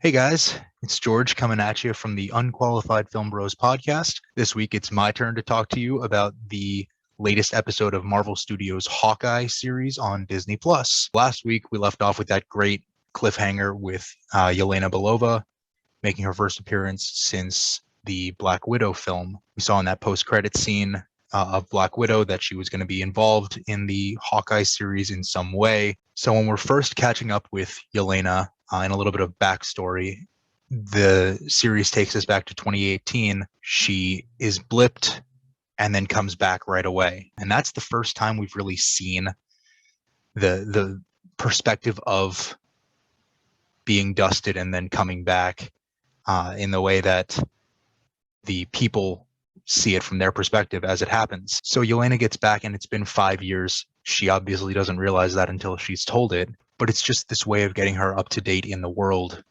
Hey guys, it's George coming at you from the Unqualified Filmbros podcast. This week it's my turn to talk to you about the latest episode of Marvel Studios' Hawkeye series on Disney Plus. Last week we left off with that great cliffhanger with Yelena Belova making her first appearance since the Black Widow film. We saw in that post-credit scene of Black Widow that she was going to be involved in the Hawkeye series in some way. So when we're first catching up with Yelena and a little bit of backstory, the series takes us back to 2018. She is blipped and then comes back right away. And that's the first time we've really seen the perspective of being dusted and then coming back in the way that the people see it from their perspective as it happens. So Yelena gets back and it's been 5 years. She obviously doesn't realize that until she's told it, but it's just this way of getting her up to date in the world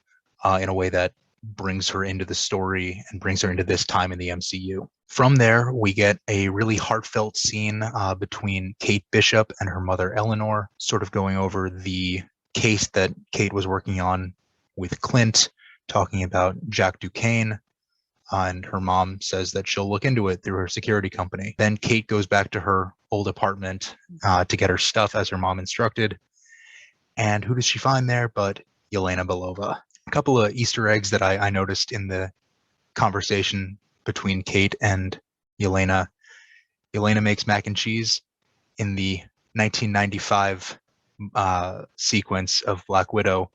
in a way that brings her into the story and brings her into this time in the MCU. From there, we get a really heartfelt scene between Kate Bishop and her mother Eleanor, sort of going over the case that Kate was working on with Clint, talking about Jack Duquesne. And her mom says that she'll look into it through her security company. Then Kate goes back to her old apartment to get her stuff as her mom instructed. And who does she find there but Yelena Belova? A couple of Easter eggs that I noticed in the conversation between Kate and Yelena. Yelena makes mac and cheese in the 1995 sequence of Black Widow.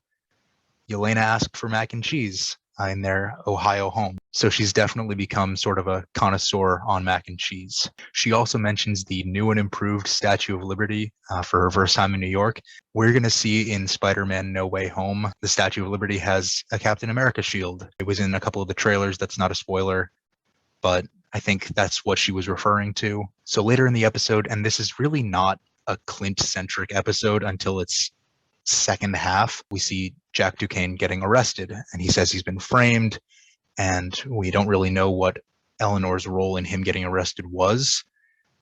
Yelena asked for mac and cheese in their Ohio home. So she's definitely become sort of a connoisseur on mac and cheese. She also mentions the new and improved Statue of Liberty for her first time in New York. We're going to see in Spider-Man No Way Home, the Statue of Liberty has a Captain America shield. It was in a couple of the trailers. That's not a spoiler, but I think that's what she was referring to. So later in the episode, and this is really not a Clint-centric episode until its second half, we see Jack Duquesne getting arrested, and he says he's been framed, and we don't really know what Eleanor's role in him getting arrested was.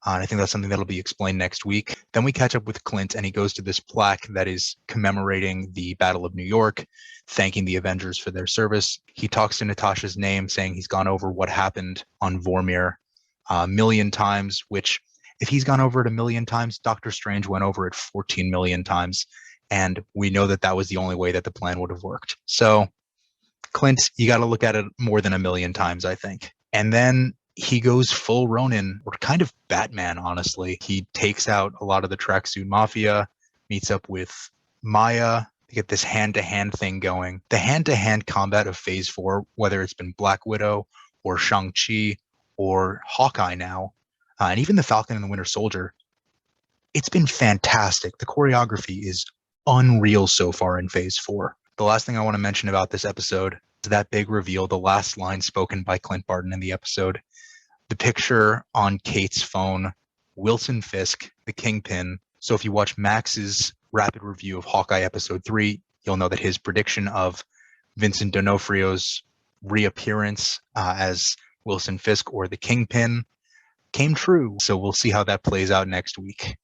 And I think that's something that'll be explained next week. Then we catch up with Clint, and he goes to this plaque that is commemorating the Battle of New York, thanking the Avengers for their service. He talks to Natasha's name, saying he's gone over what happened on Vormir a million times, which if he's gone over it a million times, Doctor Strange went over it 14 million times. And we know that that was the only way that the plan would have worked. So, Clint, you got to look at it more than a million times, I think. And then he goes full Ronin, or kind of Batman, honestly. He takes out a lot of the tracksuit mafia, meets up with Maya to get this hand-to-hand thing going. The hand-to-hand combat of Phase 4, whether it's been Black Widow or Shang-Chi or Hawkeye now, and even the Falcon and the Winter Soldier, it's been fantastic. The choreography is unreal so far in Phase 4. The last thing I want to mention about this episode is that big reveal, the last line spoken by Clint Barton in the episode. The picture on Kate's phone, Wilson Fisk, the Kingpin. So if you watch Max's rapid review of Hawkeye Episode 3, you'll know that his prediction of Vincent D'Onofrio's reappearance as Wilson Fisk or the Kingpin came true. So we'll see how that plays out next week.